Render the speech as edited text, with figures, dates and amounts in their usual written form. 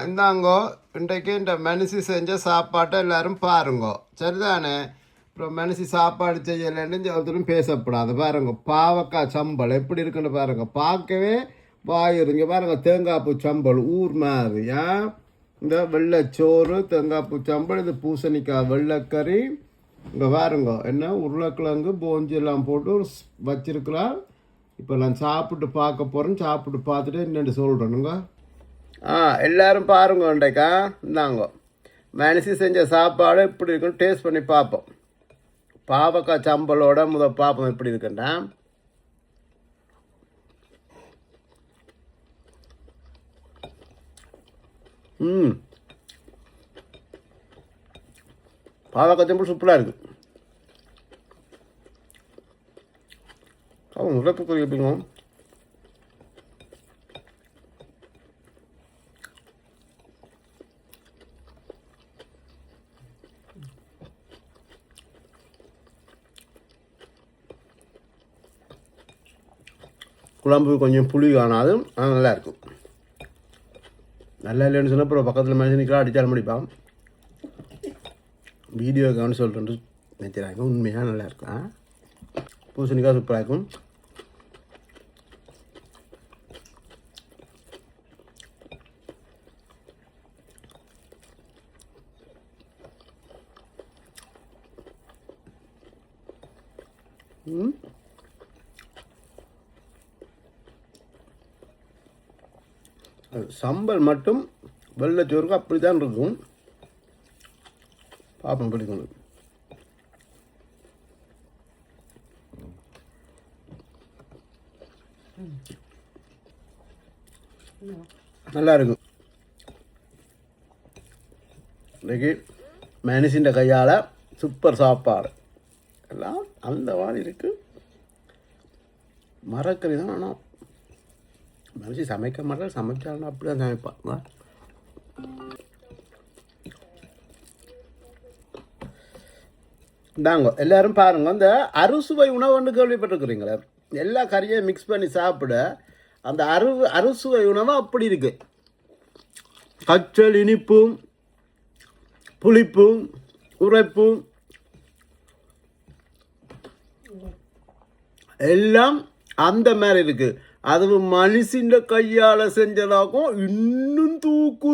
இந்தாங்கோ இன்றைக்கு இந்த மனுஷி செஞ்ச சாப்பாட்டை எல்லாரும் பாருங்கோ சரிதானே. அப்புறம் மனுஷி சாப்பாடு செய்யலைன்னு ஒருத்தரும் பேசப்படாது. பாருங்க பாவக்காய் சம்பல் எப்படி இருக்குன்னு பாருங்க, பார்க்கவே வாயிருங்க. பாருங்க தேங்காய் பூ சம்பல் ஊர் மாதிரி. இந்த வெள்ளைச்சோறு தேங்காய் பூ சம்பல், இது பூசணிக்காய் வெள்ளைக்கறி. இங்கே பாருங்க என்ன உருளைக்கிழங்கு போஞ்சி எல்லாம் போட்டு வச்சிருக்கலாம். இப்போ நான் சாப்பிட்டு பார்க்க போகிறேன். சாப்பிட்டு பார்த்துட்டு என்னென்னு சொல்கிறேனுங்க. எல்லாரும் பாருங்க இன்றைக்கா இந்தாங்க மனசி செஞ்ச சாப்பாடு எப்படி இருக்குன்னு டேஸ்ட் பண்ணி பார்ப்போம். பாவக்காய் சம்பலோட பார்ப்போம் எப்படி இருக்குண்டா. பாவக்காய் சம்பல் சூப்பராக இருக்குது. உரைப்புக்குரிய எப்படிங்க குழம்பு கொஞ்சம் புளி காணாதும் அது நல்லாயிருக்கும். நல்லா இல்லைன்னு சொன்னால் அப்புறம் பக்கத்தில் மனுஷனுக்கெல்லாம் அடித்தாலும் முடிப்பான். வீடியோ கவனிச்சு சொல்லிட்டு நினைக்கிறாங்க. உண்மையாக நல்லாயிருக்கும். பூசணிக்காய் சூப்பராக இருக்கும். சம்பல் மட்டும் வெள்ளைச்சோறுக்கு அப்படி தான் இருக்கும். பாப்பம் பிடிக்கணும். நல்லா இருக்கும். இன்றைக்கு மனுஷின் கையால் சூப்பர் சாப்பாடு எல்லாம் அந்த மாதிரி இருக்குது. மரக்கறி தான். ஆனால் மனுஷி சமைக்க மாட்டேன், சமைச்சாலும் அப்படி தான் சமைப்பாங்க. இந்தாங்க எல்லாரும் பாருங்க, இந்த அறுசுவை உணவுன்னு கேள்விப்பட்டிருக்கிறீங்களே, எல்லா கறியும் மிக்ஸ் பண்ணி சாப்பிட அந்த அறுசுவை உணவு அப்படி இருக்கு. கச்சல் இனிப்பும் புளிப்பும் உரைப்பும் எல்லாம் அந்த மாதிரி இருக்கு. அதுவும் மனுஷின் கையால் செஞ்சதாகும் இன்னும் தூக்கு.